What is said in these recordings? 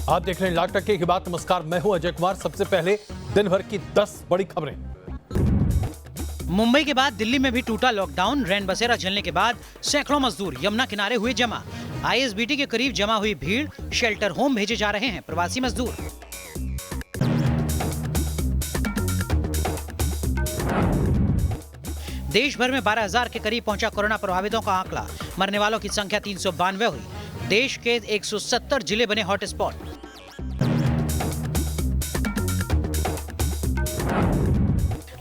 आप देख रहे हैं लाख टक्के की बात। नमस्कार, मैं हूं अजय कुमार। सबसे पहले दिन भर की 10 बड़ी खबरें। मुंबई के बाद दिल्ली में भी टूटा लॉकडाउन। रैन बसेरा जलने के बाद सैकड़ों मजदूर यमुना किनारे हुए जमा। आईएसबीटी के करीब जमा हुई भीड़। शेल्टर होम भेजे जा रहे हैं प्रवासी मजदूर। देश भर में 12,000 के करीब पहुंचा कोरोना प्रभावितों का आंकड़ा। मरने वालों की संख्या 392 हुई। देश के 170 जिले बने हॉटस्पॉट।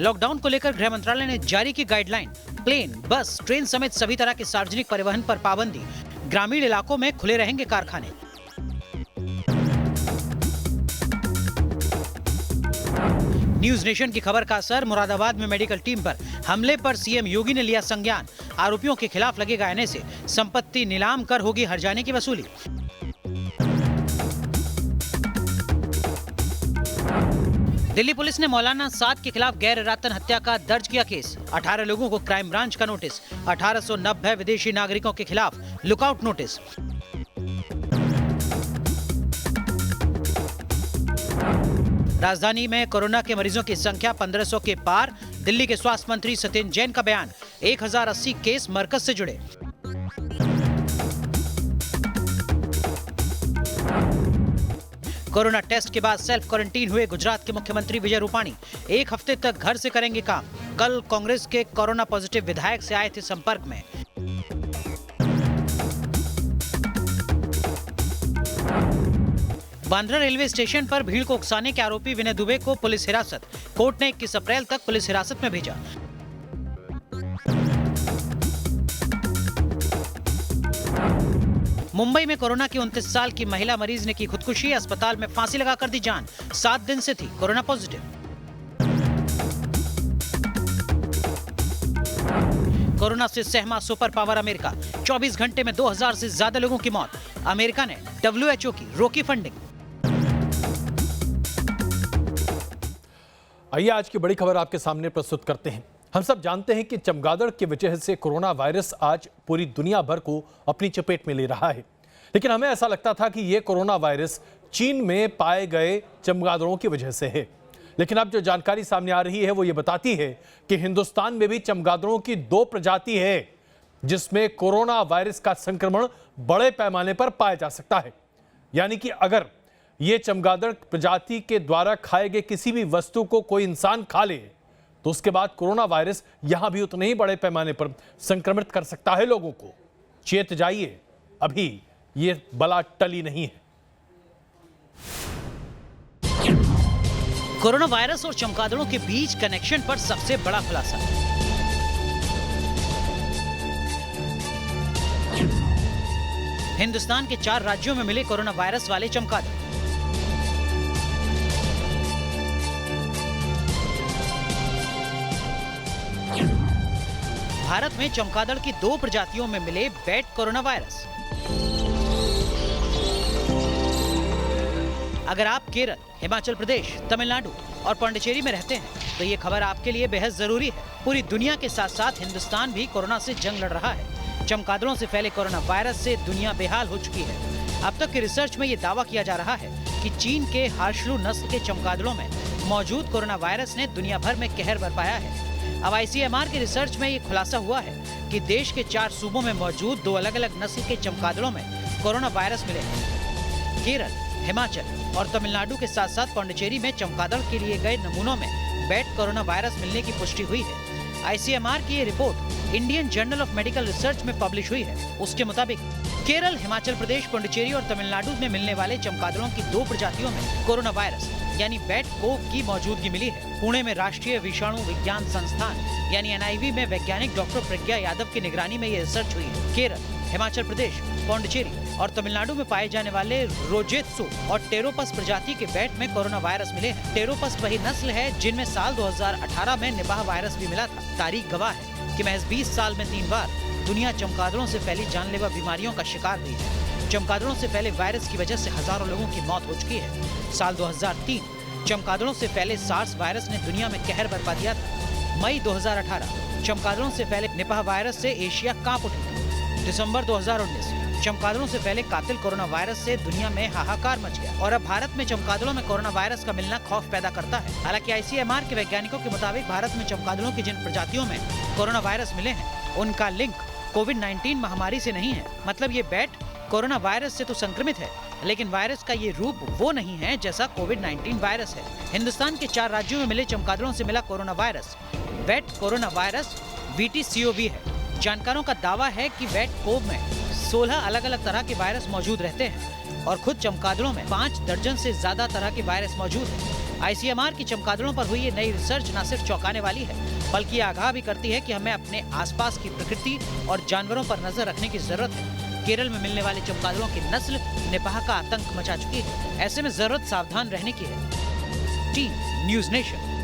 लॉकडाउन को लेकर गृह मंत्रालय ने जारी की गाइडलाइन। प्लेन, बस, ट्रेन समेत सभी तरह के सार्वजनिक परिवहन पर पाबंदी। ग्रामीण इलाकों में खुले रहेंगे कारखाने। न्यूज नेशन की खबर का असर मुरादाबाद में मेडिकल टीम पर हमले पर सीएम योगी ने लिया संज्ञान। आरोपियों के खिलाफ लगेगा एनएसए। संपत्ति नीलाम कर होगी हर्जाने की वसूली। दिल्ली पुलिस ने मौलाना साद के खिलाफ गैर इरादतन हत्या का दर्ज किया केस। 18 लोगों को क्राइम ब्रांच का नोटिस। 1890 विदेशी नागरिकों के खिलाफ लुकआउट नोटिस। राजधानी में कोरोना के मरीजों की संख्या 1500 के पार। दिल्ली के स्वास्थ्य मंत्री सत्येंद्र जैन का बयान, 1080 केस मरकज से जुड़े। कोरोना टेस्ट के बाद सेल्फ क्वारंटीन हुए गुजरात के मुख्यमंत्री विजय रूपाणी। 1 हफ्ते तक घर से करेंगे काम। कल कांग्रेस के कोरोना पॉजिटिव विधायक से आए थे संपर्क में। बांद्रा रेलवे स्टेशन पर भीड़ को उकसाने के आरोपी विनय दुबे को पुलिस हिरासत। कोर्ट ने 21 अप्रैल तक पुलिस हिरासत में भेजा। मुंबई में कोरोना की 29 साल की महिला मरीज ने की खुदकुशी। अस्पताल में फांसी लगाकर दी जान। 7 दिन से थी कोरोना पॉजिटिव। कोरोना से सहमा सुपर पावर अमेरिका। 24 घंटे में 2000 से ज्यादा लोगों की मौत। अमेरिका ने WHO की रोकी फंडिंग। आइए आज की बड़ी खबर आपके सामने प्रस्तुत करते हैं। हम सब जानते हैं कि चमगादड़ की वजह से कोरोना वायरस आज पूरी दुनिया भर को अपनी चपेट में ले रहा है, लेकिन हमें ऐसा लगता था कि यह कोरोना वायरस चीन में पाए गए चमगादड़ों की वजह से है। लेकिन अब जो जानकारी सामने आ रही है वो ये बताती है कि हिंदुस्तान में भी चमगादड़ों की 2 प्रजाति है जिसमें कोरोना वायरस का संक्रमण बड़े पैमाने पर पाया जा सकता है। यानी कि अगर ये चमगादड़ प्रजाति के द्वारा खाए गए किसी भी वस्तु को कोई इंसान खा ले तो उसके बाद कोरोना वायरस यहां भी उतने ही बड़े पैमाने पर संक्रमित कर सकता है लोगों को। चेत जाइए, अभी ये बला टली नहीं है। कोरोना वायरस और चमगादड़ों के बीच कनेक्शन पर सबसे बड़ा खुलासा। हिंदुस्तान के 4 राज्यों में मिले कोरोना वायरस वाले चमगादड़। भारत में चमगादड़ की 2 प्रजातियों में मिले बैट कोरोना वायरस। अगर आप केरल, हिमाचल प्रदेश, तमिलनाडु और पांडिचेरी में रहते हैं तो ये खबर आपके लिए बेहद जरूरी है। पूरी दुनिया के साथ साथ हिंदुस्तान भी कोरोना से जंग लड़ रहा है। चमगादड़ों से फैले कोरोना वायरस से दुनिया बेहाल हो चुकी है। अब तक की रिसर्च में ये दावा किया जा रहा है कि चीन के हार्शलू नस्ल के चमगादड़ों में मौजूद कोरोना वायरस ने दुनिया भर में कहर बरपाया है। अब ICMR की रिसर्च में ये खुलासा हुआ है कि देश के 4 सूबों में मौजूद 2 अलग अलग नस्ल के चमगादड़ों में कोरोना वायरस मिले हैं। केरल, हिमाचल और तमिलनाडु के साथ साथ पांडिचेरी में चमगादड़ के लिए गए नमूनों में बैट कोरोना वायरस मिलने की पुष्टि हुई है। ICMR की ये report Indian journal of medical research में पब्लिश हुई है। उसके मुताबिक केरल, हिमाचल प्रदेश, पांडिचेरी और तमिलनाडु में मिलने वाले चमगादड़ों की 2 प्रजातियों में कोरोना वायरस यानी बैट कोव की मौजूदगी मिली है। पुणे में राष्ट्रीय विषाणु विज्ञान संस्थान यानी NIV में वैज्ञानिक डॉक्टर प्रज्ञा यादव की निगरानी में ये रिसर्च हुई है। केरल, हिमाचल प्रदेश, पांडिचेरी और तमिलनाडु में पाए जाने वाले रोजेत्सु और टेरोपस प्रजाति के बैट में कोरोना वायरस मिले हैं। टेरोपस वही नस्ल है जिनमें साल 2018 में निपाह वायरस भी मिला था। तारीख गवाह है कि महज 20 साल में 3 बार दुनिया चमगादड़ों से फैली जानलेवा बीमारियों का शिकार हुई है। चमगादड़ों से फैले वायरस की वजह से हजारों लोगों की मौत हो चुकी है। साल 2003 चमगादड़ों से फैले सार्स वायरस ने दुनिया में कहर बरपा दिया था। मई 2018 चमगादड़ों से फैले निपाह वायरस से एशिया कांप उठी। दिसंबर 2019 चमगादड़ों से फैले कातिल कोरोना वायरस से दुनिया में हाहाकार मच गया और अब भारत में चमगादड़ों में कोरोना वायरस का मिलना खौफ पैदा करता है। हालांकि ICMR के वैज्ञानिकों के मुताबिक भारत में चमगादड़ों की जिन प्रजातियों में कोरोना वायरस मिले हैं उनका लिंक कोविड-19 महामारी से नहीं है। मतलब ये बैट कोरोना वायरस से तो संक्रमित है, लेकिन वायरस का ये रूप वो नहीं है जैसा कोविड-19 वायरस है। हिंदुस्तान के 4 राज्यों में मिले चमगादड़ों से मिला कोरोना वायरस वेट कोरोना वायरस VTCOV है। जानकारों का दावा है कि वेट कोव में 16 अलग अलग तरह के वायरस मौजूद रहते हैं और खुद चमगादड़ों में 5 दर्जन से ज्यादा तरह के वायरस मौजूद हैं। ICMR की चमगादड़ों पर हुई ये नई रिसर्च न सिर्फ चौंकाने वाली है, बल्कि आगाह भी करती है कि हमें अपने आसपास की प्रकृति और जानवरों पर नजर रखने की जरूरत है। केरल में मिलने वाले चमगादड़ों की नस्ल निपाह का आतंक मचा चुकी है। ऐसे में जरूरत सावधान रहने की है। Team news nation.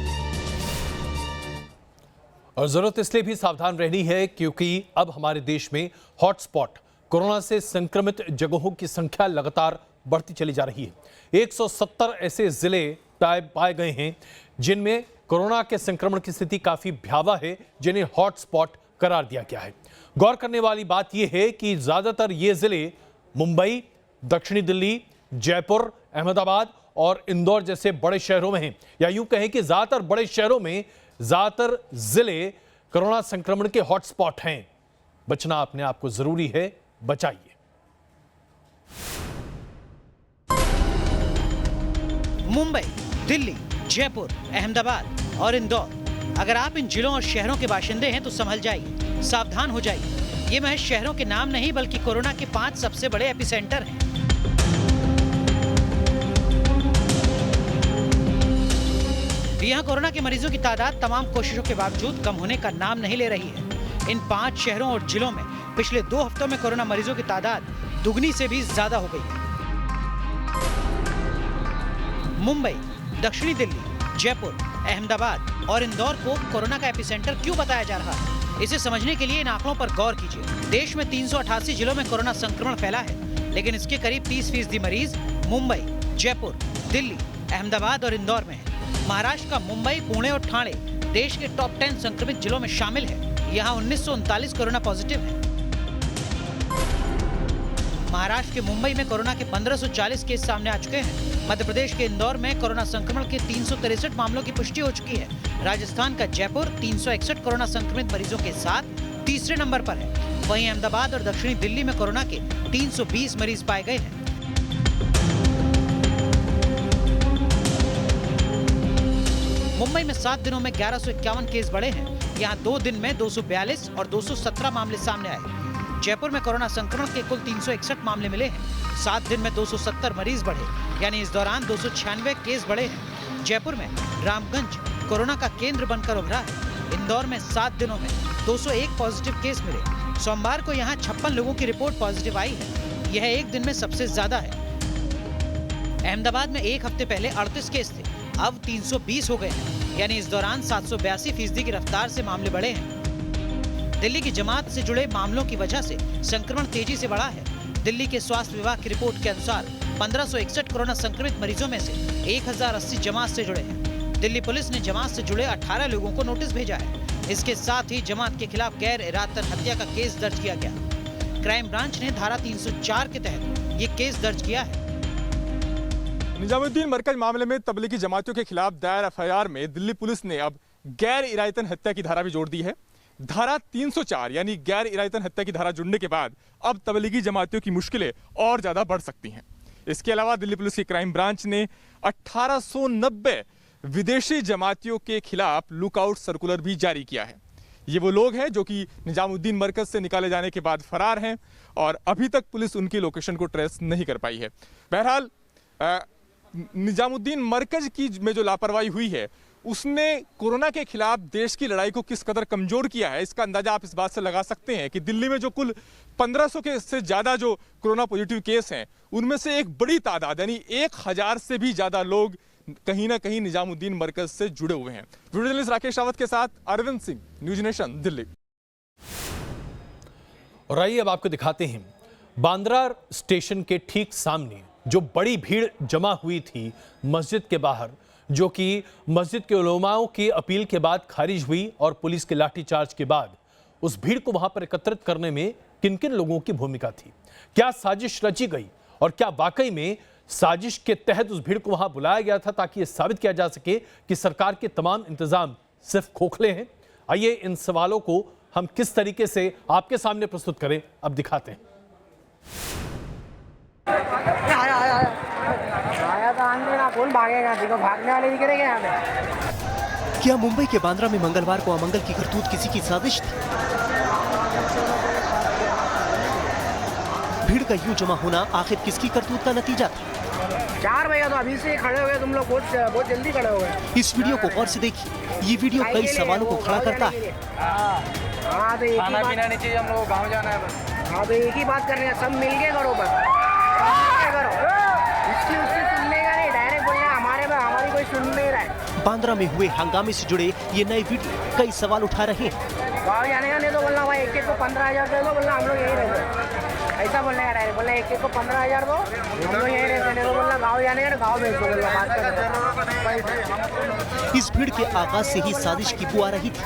और जरूरत इसलिए भी सावधान रहनी है क्योंकि अब हमारे देश में हॉटस्पॉट कोरोना से संक्रमित जगहों की संख्या लगातार बढ़ती चली जा रही है। 170 ऐसे जिले पाए गए हैं जिनमें कोरोना के संक्रमण की स्थिति काफी भयावह है, जिन्हें हॉटस्पॉट करार दिया गया है। गौर करने वाली बात यह है कि ज्यादातर ये जिले मुंबई, दक्षिणी दिल्ली, जयपुर, अहमदाबाद और इंदौर जैसे बड़े शहरों में हैं, या यूं कहें कि ज्यादातर बड़े शहरों में ज्यादातर जिले कोरोना संक्रमण के हॉटस्पॉट हैं। बचना अपने आप को जरूरी है, बचाइए। मुंबई, दिल्ली, जयपुर, अहमदाबाद और इंदौर, अगर आप इन जिलों और शहरों के बाशिंदे हैं तो संभल जाइए, सावधान हो जाइए। ये महज शहरों के नाम नहीं बल्कि कोरोना के 5 सबसे बड़े एपिसेंटर हैं। यहाँ कोरोना के मरीजों की तादाद तमाम कोशिशों के बावजूद कम होने का नाम नहीं ले रही है। इन 5 शहरों और जिलों में पिछले 2 हफ्तों में कोरोना मरीजों की तादाद दुगनी से भी ज्यादा हो गई है। मुंबई, दक्षिणी दिल्ली, जयपुर, अहमदाबाद और इंदौर को कोरोना का एपिसेंटर क्यों बताया जा रहा है? इसे समझने के लिए इन आंकड़ों पर गौर कीजिए। देश में 388 जिलों में कोरोना संक्रमण फैला है, लेकिन इसके करीब 30% मरीज मुंबई, जयपुर, दिल्ली, अहमदाबाद और इंदौर में है। महाराष्ट्र का मुंबई, पुणे और ठाणे देश के टॉप 10 संक्रमित जिलों में शामिल है। यहाँ 1939 कोरोना पॉजिटिव है। महाराष्ट्र के मुंबई में कोरोना के 1540 केस सामने आ चुके हैं। मध्य प्रदेश के इंदौर में कोरोना संक्रमण के 363 मामलों की पुष्टि हो चुकी है। राजस्थान का जयपुर 361 कोरोना संक्रमित मरीजों के साथ तीसरे नंबर पर है। वहीं अहमदाबाद और दक्षिणी दिल्ली में कोरोना के 320 मरीज पाए गए हैं। मुंबई में 7 दिनों में 1151 केस बढ़े हैं। यहाँ 2 दिन में 242 और 217 मामले सामने आए। जयपुर में कोरोना संक्रमण के कुल 361 मामले मिले हैं। 7 दिन में 270 मरीज बढ़े, यानी इस दौरान 296 केस बढ़े हैं। जयपुर में रामगंज कोरोना का केंद्र बनकर उभरा है। इंदौर में 7 दिनों में 201 पॉजिटिव केस मिले। सोमवार को यहाँ 56 लोगों की रिपोर्ट पॉजिटिव आई है। यह एक दिन में सबसे ज्यादा है। अहमदाबाद में एक हफ्ते पहले 38 केस थे, अब 320 हो गए हैं, यानी इस दौरान 782% की रफ्तार से मामले बढ़े हैं। दिल्ली की जमात से जुड़े मामलों की वजह से संक्रमण तेजी से बढ़ा है। दिल्ली के स्वास्थ्य विभाग की रिपोर्ट के अनुसार 1561 कोरोना संक्रमित मरीजों में से 1080 जमात से जुड़े हैं। दिल्ली पुलिस ने जमात से जुड़े 18 लोगों को नोटिस भेजा है। इसके साथ ही जमात के खिलाफ गैर इरादतन हत्या का केस दर्ज किया गया। क्राइम ब्रांच ने धारा 304 के तहत ये केस दर्ज किया है। निजामुद्दीन मरकज मामले में तबलीगी जमातियों के खिलाफ दायर FIR में दिल्ली पुलिस ने अब गैर इरादतन हत्या की धारा भी जोड़ दी है। धारा 304 यानी गैर इरादतन हत्या की धारा जुड़ने के बाद अब तबलीगी जमातियों की मुश्किलें और ज्यादा बढ़ सकती हैं। इसके अलावा दिल्ली पुलिस की क्राइम ब्रांच ने 1890 विदेशी जमातियों के खिलाफ लुकआउट सर्कुलर भी जारी किया है। ये वो लोग हैं जो कि निजामुद्दीन मरकज से निकाले जाने के बाद फरार हैं और अभी तक पुलिस उनकी लोकेशन को ट्रेस नहीं कर पाई है। बहरहाल निजामुद्दीन मरकज की में जो लापरवाही हुई है उसने कोरोना के खिलाफ देश की लड़ाई को किस कदर कमजोर किया है, इसका अंदाजा आप इस बात से लगा सकते हैं कि दिल्ली में जो कुल 1500 के से ज्यादा जो कोरोना पॉजिटिव केस हैं उनमें से एक बड़ी तादाद यानी 1000 से भी ज्यादा लोग कहीं ना कहीं निजामुद्दीन मरकज से जुड़े हुए हैं। वीडियो जर्नलिस्ट राकेश रावत के साथ अरविंद सिंह, न्यूज नेशन, दिल्ली। और आइए अब आपको दिखाते हैं बांद्रा स्टेशन के ठीक सामने जो बड़ी भीड़ जमा हुई थी मस्जिद के बाहर, जो कि मस्जिद के उलमाओं की अपील के बाद खारिज हुई और पुलिस के लाठीचार्ज के बाद उस भीड़ को वहां पर एकत्रित करने में किन किन लोगों की भूमिका थी, क्या साजिश रची गई और क्या वाकई में साजिश के तहत उस भीड़ को वहां बुलाया गया था ताकि यह साबित किया जा सके कि सरकार के तमाम इंतजाम सिर्फ खोखले हैं। आइए इन सवालों को हम किस तरीके से आपके सामने प्रस्तुत करें, अब दिखाते हैं। आया तो आंधी ना, कौन भागेगा? देखो भागने वाले दिख रहे क्या यहाँ पे? क्या मुंबई के बांद्रा में मंगलवार को अमंगल की करतूत किसी की साजिश थी? भीड़ का यूं जमा होना आखिर किसकी करतूत का नतीजा था? 4 बजे तो अभी से खड़े हो गए तुम लोग, बहुत जल्दी खड़े हो गए। इस वीडियो को गौर से देखिए। ये वीडियो कई सवालों को खड़ा करता है। हाँ तो खाना पीना नहीं चाहिए, हम लोग गाँव जाना है बस। हाँ तो एक ही बात करनी है, सब मिल के करो बस, करो। इसकी उससे सुनने का नहीं, डायरेक्ट बोलना हमारे में, हमारी कोई सुन नहीं रहा है। बांद्रा में हुए हंगामे से जुड़े ये नए वीडियो कई सवाल उठा रहे हैं। गाँव जाने का नहीं तो बोलना भाई एक को 15,000 दे दो, बोलना हम लोग यही रहते। ऐसा बोलने का डायरेक्ट, बोलना एक को 15,000 दो, हम लोग यही रहते, नहीं तो बोलना गाँव जाने का, गाँव भेज दो, बोलना बात कर। इस भीड़ के आगाज से ही साजिश की बू आ रही थी।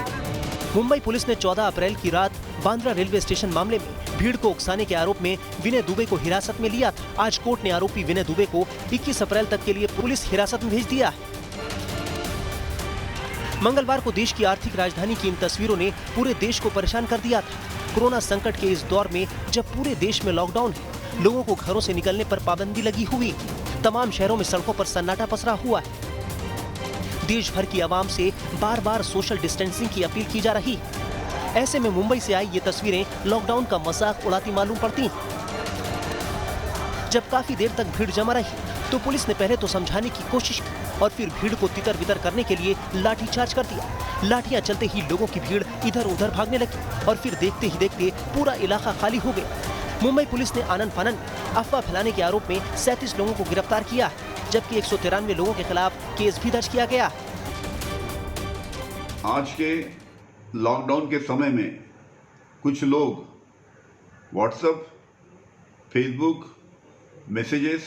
मुंबई पुलिस ने 14 अप्रैल की रात बांद्रा रेलवे स्टेशन मामले में भीड़ को उकसाने के आरोप में विनय दुबे को हिरासत में लिया था। आज कोर्ट ने आरोपी विनय दुबे को 21 अप्रैल तक के लिए पुलिस हिरासत में भेज दिया है। मंगलवार को देश की आर्थिक राजधानी की इन तस्वीरों ने पूरे देश को परेशान कर दिया था। कोरोना संकट के इस दौर में जब पूरे देश में लॉकडाउन है, लोगों को घरों से निकलने पर पाबंदी लगी हुई, तमाम शहरों में सड़कों पर सन्नाटा पसरा हुआ है। देश भर की आवाम से बार बार सोशल डिस्टेंसिंग की अपील की जा रही है। ऐसे में मुंबई से आई ये तस्वीरें लॉकडाउन का मजाक उड़ाती मालूम पड़ती हैं। जब काफी देर तक भीड़ जमा रही तो पुलिस ने पहले तो समझाने की कोशिश की और फिर भीड़ को तितर बितर करने के लिए लाठीचार्ज कर दिया। लाठियां चलते ही लोगों की भीड़ इधर उधर भागने लगी और फिर देखते ही देखते पूरा इलाका खाली हो गया। मुंबई पुलिस ने आनन फानन में अफवाह फैलाने के आरोप में 37 लोगों को गिरफ्तार किया है, जबकि 193 लोगों के खिलाफ केस भी दर्ज किया गया। आज के लॉकडाउन के समय में कुछ लोग व्हाट्सएप, फेसबुक, मैसेजेस,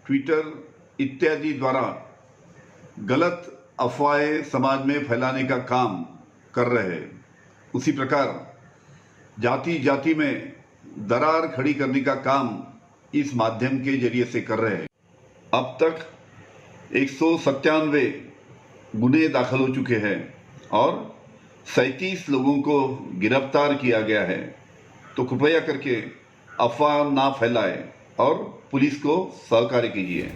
ट्विटर इत्यादि द्वारा गलत अफवाहें समाज में फैलाने का काम कर रहे हैं। उसी प्रकार जाति जाति में दरार खड़ी करने का काम इस माध्यम के जरिए से कर रहे हैं। अब तक 197 गुने दाखिल हो चुके हैं और 37 लोगों को गिरफ्तार किया गया है। तो कृपया करके अफवाह ना फैलाएं और पुलिस को सहकार्य कीजिए।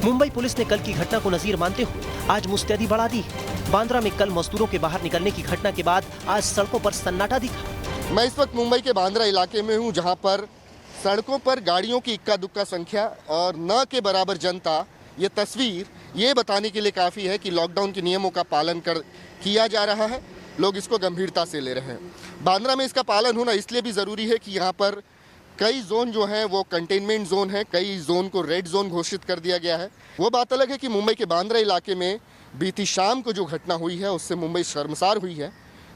मुंबई पुलिस ने कल की घटना को नजीर मानते हुए आज मुस्तैदी बढ़ा दी है। बांद्रा में कल मजदूरों के बाहर निकलने की घटना के बाद आज सड़कों पर सन्नाटा दिखा। मैं इस वक्त मुंबई के बांद्रा इलाके में हूं, जहां पर सड़कों पर गाड़ियों की इक्का दुक्का संख्या और न के बराबर जनता। ये तस्वीर ये बताने के लिए काफ़ी है कि लॉकडाउन के नियमों का पालन किया जा रहा है, लोग इसको गंभीरता से ले रहे हैं। बांद्रा में इसका पालन होना इसलिए भी ज़रूरी है कि यहाँ पर कई जोन जो हैं वो कंटेनमेंट जोन है, कई जोन को रेड जोन घोषित कर दिया गया है। वो बात अलग है कि मुंबई के बांद्रा इलाके में बीती शाम को जो घटना हुई है उससे मुंबई शर्मसार हुई है,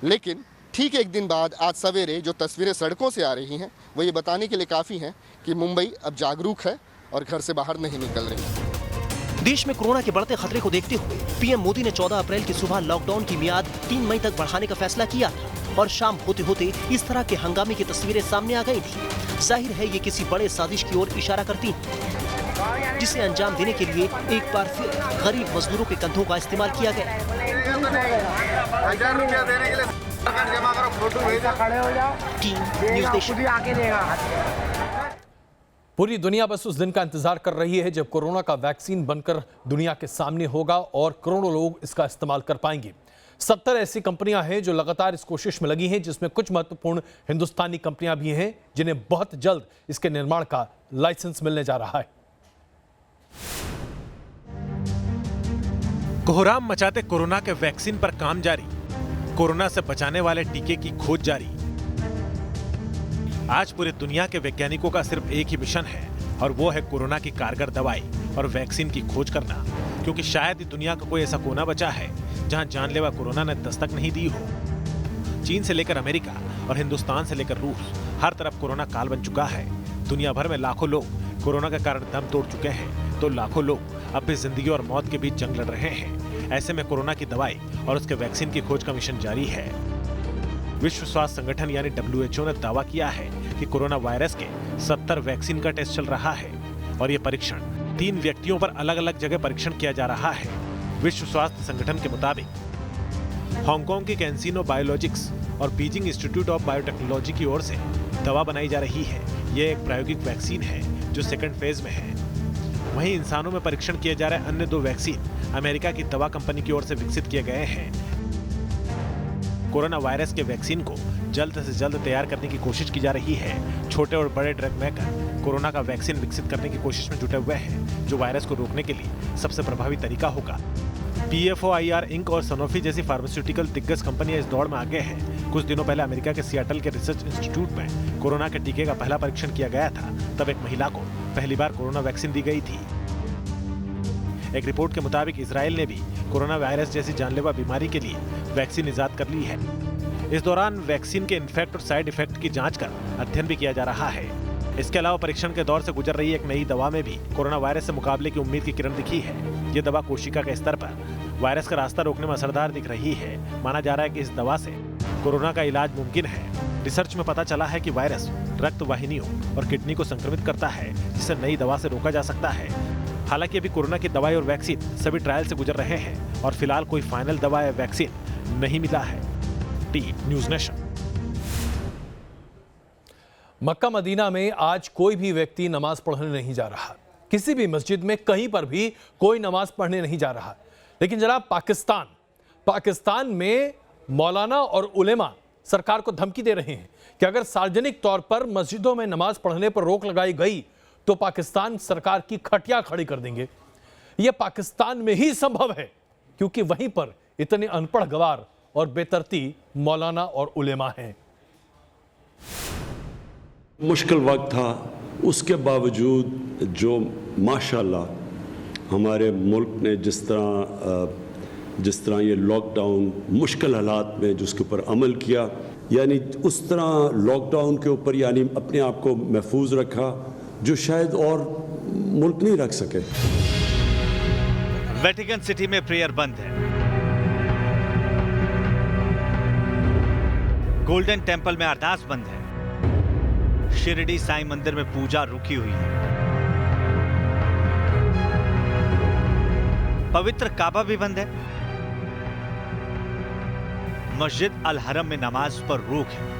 लेकिन ठीक एक दिन बाद आज सवेरे जो तस्वीरें सड़कों से आ रही हैं वो ये बताने के लिए काफ़ी हैं कि मुंबई अब जागरूक है और घर से बाहर नहीं निकल रही। देश में कोरोना के बढ़ते खतरे को देखते हुए पीएम मोदी ने 14 अप्रैल की सुबह लॉकडाउन की मियाद 3 मई तक बढ़ाने का फैसला किया था और शाम होते होते इस तरह के हंगामे की तस्वीरें सामने आ गई थी। जाहिर है ये किसी बड़े साजिश की ओर इशारा करती है, जिसे अंजाम देने के लिए एक बार फिर गरीब मजदूरों के कंधों का इस्तेमाल किया गया। Team news nation. पूरी दुनिया बस उस दिन का इंतजार कर रही है जब कोरोना का वैक्सीन बनकर दुनिया के सामने होगा और करोड़ों लोग इसका इस्तेमाल कर पाएंगे। 70 ऐसी कंपनियां हैं जो लगातार इस कोशिश में लगी हैं, जिसमें कुछ महत्वपूर्ण हिंदुस्तानी कंपनियां भी हैं जिन्हें बहुत जल्द इसके निर्माण का लाइसेंस मिलने जा रहा है। कोहराम मचाते कोरोना के वैक्सीन पर काम जारी, कोरोना से बचाने वाले टीके की खोज जारी। आज पूरी दुनिया के वैज्ञानिकों का सिर्फ एक ही मिशन है और वो है कोरोना की कारगर दवाई और वैक्सीन की खोज करना, क्योंकि शायद ही दुनिया का कोई ऐसा कोना बचा है जहां जानलेवा कोरोना ने दस्तक नहीं दी हो। चीन से लेकर अमेरिका और हिंदुस्तान से लेकर रूस, हर तरफ कोरोना काल बन चुका है। दुनिया भर में लाखों लोग कोरोना के कारण दम तोड़ चुके हैं, तो लाखों लोग अब भी जिंदगी और मौत के बीच जंग लड़ रहे हैं। ऐसे में कोरोना की दवाई और उसके वैक्सीन की खोज का मिशन जारी है। विश्व स्वास्थ्य संगठन यानी WHO ने दावा किया है कि कोरोना वायरस के 70 वैक्सीन का टेस्ट चल रहा है और ये परीक्षण 3 व्यक्तियों पर अलग अलग जगह परीक्षण किया जा रहा है। विश्व स्वास्थ्य संगठन के मुताबिक हांगकांग की कैंसिनो बायोलॉजिक्स और बीजिंग इंस्टीट्यूट ऑफ बायोटेक्नोलॉजी की ओर से दवा बनाई जा रही है। ये एक प्रायोगिक वैक्सीन है जो सेकंड फेज में है। वहीं इंसानों में परीक्षण किए जा रहे अन्य 2 वैक्सीन अमेरिका की दवा कंपनी की ओर से विकसित किए गए हैं। कोरोना वायरस के वैक्सीन को जल्द से जल्द तैयार करने की कोशिश की जा रही है। छोटे और बड़े ड्रग मेकर कोरोना का वैक्सीन विकसित करने की कोशिश में जुटे हुए हैं, जो वायरस को रोकने के लिए सबसे प्रभावी तरीका होगा। PFOIR इंक और सनोफी जैसी फार्मास्यूटिकल दिग्गज कंपनियां इस दौड़ में आगे हैं। कुछ दिनों पहले अमेरिका के सियाटल के रिसर्च इंस्टीट्यूट में कोरोना के टीके का पहला परीक्षण किया गया था। तब एक महिला को पहली बार कोरोना वैक्सीन दी गई थी। एक रिपोर्ट के मुताबिक इजराइल ने भी कोरोना वायरस जैसी जानलेवा बीमारी के लिए वैक्सीन इजाद कर ली है। इस दौरान वैक्सीन के इन्फेक्ट और साइड इफेक्ट की जांच कर अध्ययन भी किया जा रहा है। इसके अलावा परीक्षण के दौर से गुजर रही एक नई दवा में भी कोरोना वायरस से मुकाबले की उम्मीद की किरण दिखी है। ये दवा कोशिका के स्तर पर वायरस का रास्ता रोकने में असरदार दिख रही है। माना जा रहा है कि इस दवा से कोरोना का इलाज मुमकिन है। रिसर्च में पता चला है कि वायरस रक्त वाहिनियों और किडनी को संक्रमित करता है, जिसे नई दवा से रोका जा सकता है। हालांकि अभी कोरोना की दवाई और वैक्सीन सभी ट्रायल से गुजर रहे हैं और फिलहाल कोई फाइनल दवा या वैक्सीन नहीं मिला है। News nation. मक्का मदीना में आज कोई भी व्यक्ति नमाज पढ़ने नहीं जा रहा। किसी भी मस्जिद में कहीं पर भी कोई नमाज पढ़ने नहीं जा रहा। लेकिन जनाब पाकिस्तान में मौलाना और उलेमा सरकार को धमकी दे रहे हैं कि अगर सार्वजनिक तौर पर मस्जिदों में नमाज पढ़ने पर रोक लगाई गई तो पाकिस्तान सरकार की खटिया खड़ी कर देंगे। यह पाकिस्तान में ही संभव है क्योंकि वहीं पर इतने अनपढ़ गवार और बेतरतीब मौलाना और उलेमा हैं। मुश्किल वक्त था, उसके बावजूद जो माशाल्लाह हमारे मुल्क ने जिस तरह ये लॉकडाउन मुश्किल हालात में जिसके ऊपर अमल किया, यानी उस तरह लॉकडाउन के ऊपर यानी अपने आप को महफूज रखा जो शायद और मुल्क नहीं रख सके। वेटिकन सिटी में प्रेयर बंद है। गोल्डन टेम्पल में अरदास बंद है। शिरडी साईं मंदिर में पूजा रुकी हुई है। पवित्र काबा भी बंद है। मस्जिद अल हरम में नमाज पर रोक है।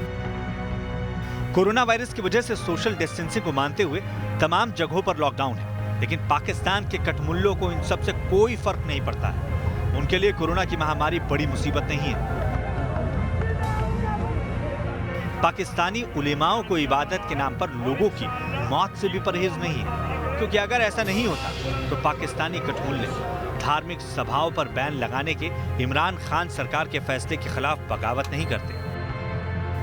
कोरोना वायरस की वजह से सोशल डिस्टेंसिंग को मानते हुए तमाम जगहों पर लॉकडाउन है, लेकिन पाकिस्तान के कटमुल्लों को इन सब से कोई फर्क नहीं पड़ता है। उनके लिए कोरोना की महामारी बड़ी मुसीबत नहीं है। पाकिस्तानी उलेमाओं को इबादत के नाम पर लोगों की मौत से भी परहेज नहीं है, क्योंकि अगर ऐसा नहीं होता तो पाकिस्तानी कटमुल्ले धार्मिक सभाओं पर बैन लगाने के इमरान खान सरकार के फैसले के खिलाफ बगावत नहीं करते।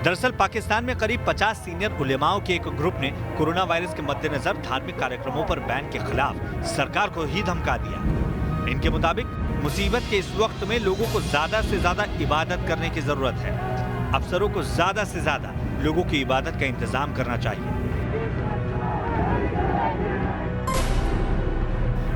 दरअसल पाकिस्तान में करीब 50 सीनियर उलेमाओं के एक ग्रुप ने कोरोना वायरस के मद्देनजर धार्मिक कार्यक्रमों पर बैन के खिलाफ सरकार को ही धमका दिया। इनके मुताबिक मुसीबत के इस वक्त में लोगों को ज्यादा से ज्यादा इबादत करने की जरूरत है। अफसरों को ज्यादा से ज्यादा लोगों की इबादत का इंतजाम करना चाहिए।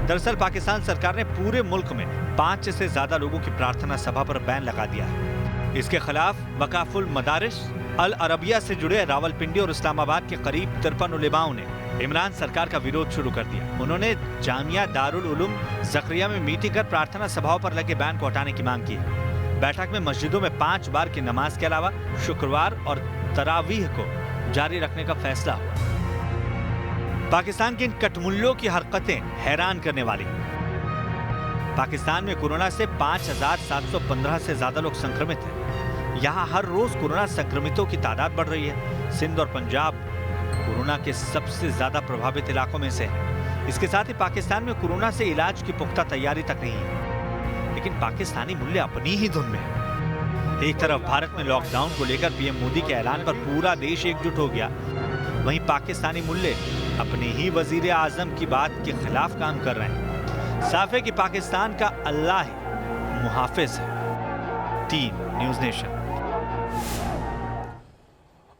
दरअसल पाकिस्तान सरकार ने पूरे मुल्क में 5 से ज्यादा लोगों की प्रार्थना सभा पर बैन लगा दिया है। इसके खिलाफ वकाफुल मदारिस अल अरबिया से जुड़े रावलपिंडी और इस्लामाबाद के करीब 53 उलेमाओं ने इमरान सरकार का विरोध शुरू कर दिया। उन्होंने जामिया दारुल उलूम ज़करिया में मीटिंग कर प्रार्थना सभाओं पर लगे बैन को हटाने की मांग की है। बैठक में मस्जिदों में 5 बार की नमाज के अलावा शुक्रवार और तरावीह को जारी रखने का फैसला हुआ। पाकिस्तान के इन कटमुल्लों की हरकतें हैरान करने वाली। पाकिस्तान में कोरोना से 5,715 से ज्यादा लोग संक्रमित हैं। यहाँ हर रोज कोरोना संक्रमितों की तादाद बढ़ रही है। सिंध और पंजाब कोरोना के सबसे ज्यादा प्रभावित इलाकों में से है। इसके साथ ही पाकिस्तान में कोरोना से इलाज की पुख्ता तैयारी तक नहीं है। लेकिन पाकिस्तानी मूल्य अपनी ही धुन में है। एक तरफ भारत में लॉकडाउन को लेकर पीएम मोदी के ऐलान पर पूरा देश एकजुट हो गया, वहीं पाकिस्तानी मूल्य अपने ही वजीर आजम की बात के खिलाफ काम कर रहे हैं। साफ है कि पाकिस्तान का अल्लाह ही मुहाफिज है। News nation.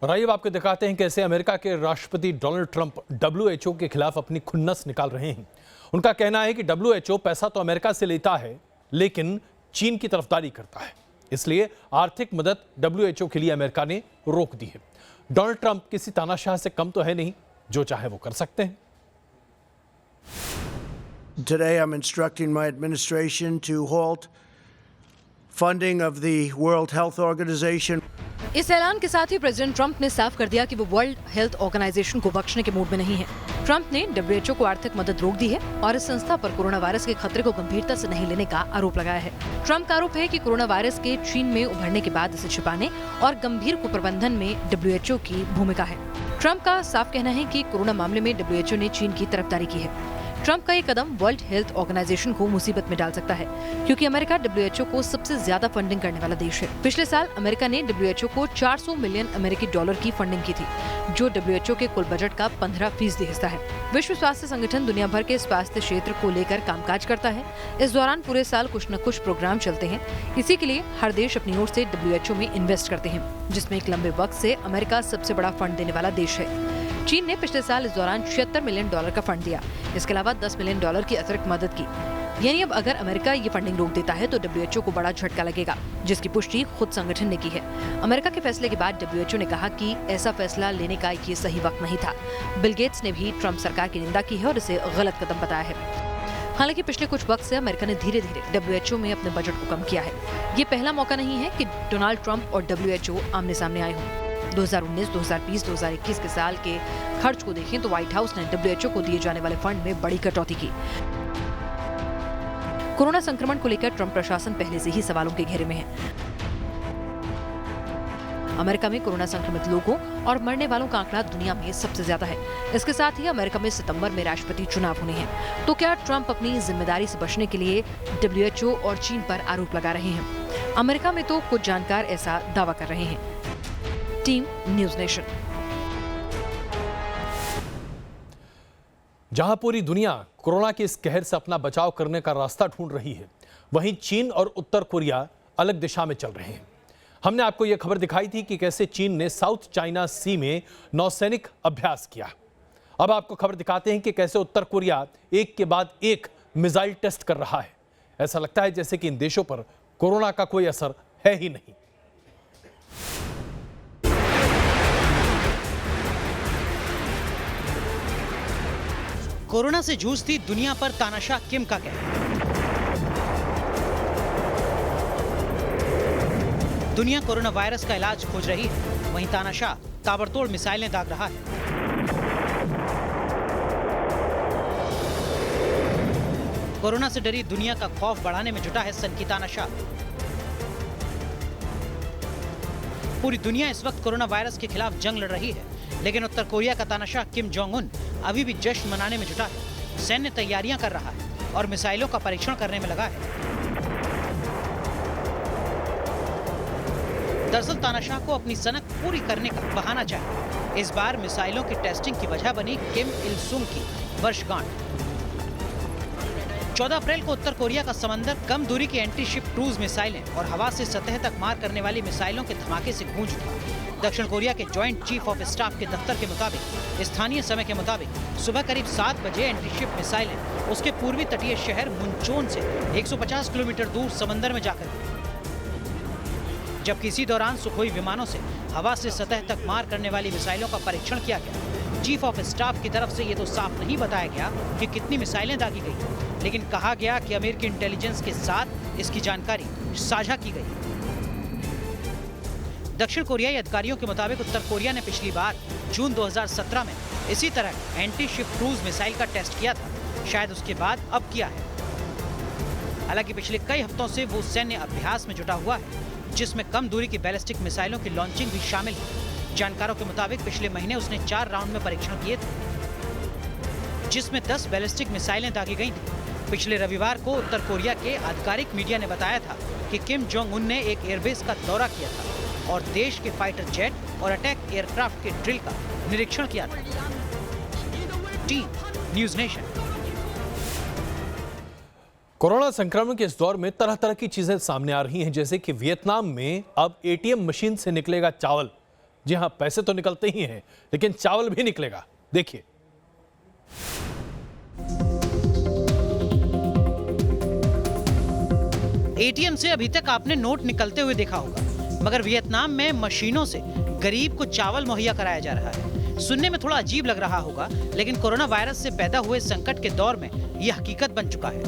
और आइए आपको दिखाते हैं कैसे अमेरिका के राष्ट्रपति डोनाल्ड ट्रंप WHO के खिलाफ अपनी खुन्नस निकाल रहे हैं। उनका कहना है कि WHO पैसा तो अमेरिका से लेता है लेकिन चीन की तरफदारी करता है। इसलिए आर्थिक मदद WHO के लिए अमेरिका ने रोक दी है। डोनाल्ड ट्रंप किसी तानाशाह से कम तो है नहीं, जो चाहे वो कर सकते हैं। Today I'm instructing my administration to halt funding of the World Health Organization. इस ऐलान के साथ ही प्रेसिडेंट ट्रंप ने साफ कर दिया कि वो वर्ल्ड हेल्थ ऑर्गेनाइजेशन को बख्शने के मूड में नहीं है। ट्रंप ने WHO को आर्थिक मदद रोक दी है और इस संस्था पर कोरोना वायरस के खतरे को गंभीरता से नहीं लेने का आरोप लगाया है। ट्रंप का आरोप है कि कोरोना वायरस के चीन में उभरने के बाद इसे छिपाने और गंभीर कुप्रबंधन में WHO की भूमिका है। ट्रंप का साफ कहना है कि कोरोना मामले में WHO ने चीन की तरफदारी की है। ट्रंप का ये कदम वर्ल्ड हेल्थ ऑर्गेनाइजेशन को मुसीबत में डाल सकता है, क्योंकि अमेरिका WHO को सबसे ज्यादा फंडिंग करने वाला देश है। पिछले साल अमेरिका ने WHO को 400 मिलियन अमेरिकी डॉलर की फंडिंग की थी, जो WHO के कुल बजट का 15% हिस्सा है। विश्व स्वास्थ्य संगठन दुनिया भर के स्वास्थ्य क्षेत्र को लेकर कामकाज करता है। इस दौरान पूरे साल कुछ न कुछ प्रोग्राम चलते हैं। इसी के लिए हर देश अपनी ओर से WHO में इन्वेस्ट करते हैं, जिसमें एक लंबे वक्त से अमेरिका सबसे बड़ा फंड देने वाला देश है। चीन ने पिछले साल इस दौरान $76 मिलियन का फंड दिया। इसके अलावा $10 मिलियन की अतिरिक्त मदद की। यानी अब अगर अमेरिका ये फंडिंग रोक देता है तो WHO को बड़ा झटका लगेगा, जिसकी पुष्टि खुद संगठन ने की है। अमेरिका के फैसले के बाद WHO ने कहा कि ऐसा फैसला लेने का ये सही वक्त नहीं था। बिल गेट्स ने भी ट्रंप सरकार की निंदा की है और इसे गलत कदम बताया है। हालांकि पिछले कुछ वक्त से अमेरिका ने धीरे धीरे WHO में अपने बजट को कम किया है। ये पहला मौका नहीं है कि डोनाल्ड ट्रंप और WHO आमने सामने आए हों। 2019, 2020, 2021 के साल के खर्च को देखें तो व्हाइट हाउस ने WHO को दिए जाने वाले फंड में बड़ी कटौती की। कोरोना संक्रमण को लेकर ट्रंप प्रशासन पहले से ही सवालों के घेरे में है। अमेरिका में कोरोना संक्रमित लोगों और मरने वालों का आंकड़ा दुनिया में सबसे ज्यादा है। इसके साथ ही अमेरिका में सितंबर में राष्ट्रपति चुनाव होने हैं। तो क्या ट्रंप अपनी जिम्मेदारी से बचने के लिए WHO और चीन पर आरोप लगा रहे हैं? अमेरिका में तो कुछ जानकार ऐसा दावा कर रहे हैं। Team news nation. जहां पूरी दुनिया कोरोना के इस कहर से अपना बचाव करने का रास्ता ढूंढ रही है, वहीं चीन और उत्तर कोरिया अलग दिशा में चल रहे हैं। हमने आपको यह खबर दिखाई थी कि कैसे चीन ने साउथ चाइना सी में नौसैनिक अभ्यास किया। अब आपको खबर दिखाते हैं कि कैसे उत्तर कोरिया एक के बाद एक मिसाइल टेस्ट कर रहा है। ऐसा लगता है जैसे कि इन देशों पर कोरोना का कोई असर है ही नहीं। कोरोना से जूझती दुनिया पर तानाशाह किम का कहना। दुनिया कोरोना वायरस का इलाज खोज रही है, वहीं तानाशाह ताबड़तोड़ मिसाइलें दाग रहा है। कोरोना से डरी दुनिया का खौफ बढ़ाने में जुटा है सनकी तानाशाह। पूरी दुनिया इस वक्त कोरोना वायरस के खिलाफ जंग लड़ रही है, लेकिन उत्तर कोरिया का तानाशाह किम जोंग उन अभी भी जश्न मनाने में जुटा है। सैन्य तैयारियां कर रहा है और मिसाइलों का परीक्षण करने में लगा है। दरअसल तानाशाह को अपनी सनक पूरी करने का बहाना चाहिए। इस बार मिसाइलों की टेस्टिंग की वजह बनी किम इल सुंग की वर्षगांठ। 14 अप्रैल को उत्तर कोरिया का समंदर कम दूरी की एंटी शिप क्रूज मिसाइलें और हवा से सतह तक मार करने वाली मिसाइलों के धमाके से गूंज उठा। दक्षिण कोरिया के जॉइंट चीफ ऑफ स्टाफ के दफ्तर के मुताबिक स्थानीय समय के मुताबिक सुबह करीब 7 बजे एंटी शिप मिसाइलें उसके पूर्वी तटीय शहर मुनचोन से 150 किलोमीटर दूर समंदर में जाकर गिरी। जबकि इसी दौरान सुखोई विमानों से हवा से सतह तक मार करने वाली मिसाइलों का परीक्षण किया गया। चीफ ऑफ स्टाफ की तरफ से ये तो साफ नहीं बताया गया कि कितनी मिसाइलें दागी गई, लेकिन कहा गया कि अमेरिकी इंटेलिजेंस के साथ इसकी जानकारी साझा की गई। दक्षिण कोरियाई अधिकारियों के मुताबिक उत्तर कोरिया ने पिछली बार जून 2017 में इसी तरह एंटी शिप क्रूज मिसाइल का टेस्ट किया था। शायद उसके बाद अब किया है। हालांकि पिछले कई हफ्तों से वो सैन्य अभ्यास में जुटा हुआ है, जिसमें कम दूरी की बैलिस्टिक मिसाइलों की लॉन्चिंग भी शामिल है। जानकारों के मुताबिक पिछले महीने उसने 4 राउंड में परीक्षण किए थे, जिसमें 10 बैलिस्टिक मिसाइलें दागी गई थी। पिछले रविवार को उत्तर कोरिया के आधिकारिक मीडिया ने बताया था कि किम जोंग उन ने एक एयरबेस का दौरा किया था और देश के फाइटर जेट और अटैक एयरक्राफ्ट के ड्रिल का निरीक्षण किया था। Team news nation. कोरोना संक्रमण के इस दौर में तरह तरह की चीजें सामने आ रही हैं, जैसे कि वियतनाम में अब ATM मशीन से निकलेगा चावल। जी हां, पैसे तो निकलते ही हैं, लेकिन चावल भी निकलेगा। देखिए। एटीएम से अभी तक आपने नोट निकलते हुए देखा होगा, मगर वियतनाम में मशीनों से गरीब को चावल मुहैया कराया जा रहा है। सुनने में थोड़ा अजीब लग रहा होगा, लेकिन कोरोना वायरस से पैदा हुए संकट के दौर में यह हकीकत बन चुका है।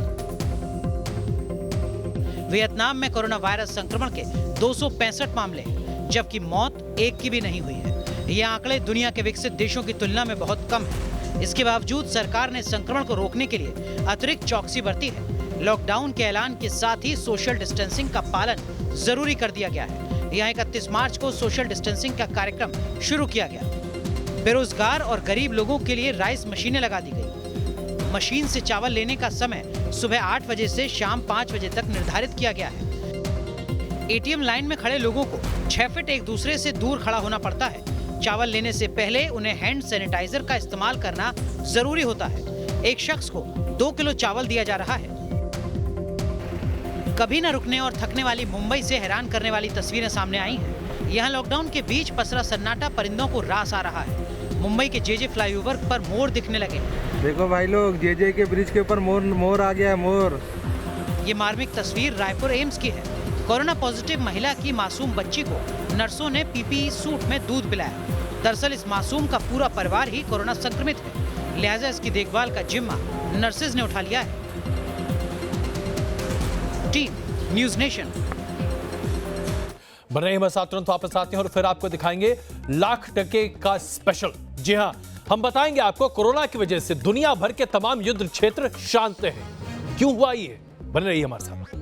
वियतनाम में कोरोना वायरस संक्रमण के 265 मामले हैं, जबकि मौत एक की भी नहीं हुई है। ये आंकड़े दुनिया के विकसित देशों की तुलना में बहुत कम है। इसके बावजूद सरकार ने संक्रमण को रोकने के लिए अतिरिक्त चौकसी बरती है। लॉकडाउन के ऐलान के साथ ही सोशल डिस्टेंसिंग का पालन जरूरी कर दिया गया है। यहाँ 31 मार्च को सोशल डिस्टेंसिंग का कार्यक्रम शुरू किया गया। बेरोजगार और गरीब लोगों के लिए राइस मशीनें लगा दी गई। मशीन से चावल लेने का समय सुबह 8 बजे से शाम 5 बजे तक निर्धारित किया गया है। एटीएम लाइन में खड़े लोगों को 6 फीट एक दूसरे से दूर खड़ा होना पड़ता है। चावल लेने से पहले उन्हें हैंड सैनिटाइजर का इस्तेमाल करना जरूरी होता है। एक शख्स को 2 किलो चावल दिया जा रहा है। कभी न रुकने और थकने वाली मुंबई से हैरान करने वाली तस्वीरें सामने आई हैं। यहाँ लॉकडाउन के बीच पसरा सन्नाटा परिंदों को रास आ रहा है। मुंबई के जेजे फ्लाईओवर पर मोर दिखने लगे। देखो भाई लोग, जेजे के ब्रिज के ऊपर मोर आ गया है, मोर। ये मार्मिक तस्वीर रायपुर एम्स की है। कोरोना पॉजिटिव महिला की मासूम बच्ची को नर्सों ने पीपीई सूट में दूध पिलाया। दरअसल इस मासूम का पूरा परिवार ही कोरोना संक्रमित है, लिहाजा इसकी देखभाल का जिम्मा नर्सेज ने उठा लिया है। Team news nation. बन रहे हमारे साथ, तुरंत वापस आते हैं और फिर आपको दिखाएंगे लाख टके का स्पेशल। जी हां, हम बताएंगे आपको कोरोना की वजह से दुनिया भर के तमाम युद्ध क्षेत्र शांत हैं। क्यों हुआ ये? बने रहिए हमारे साथ।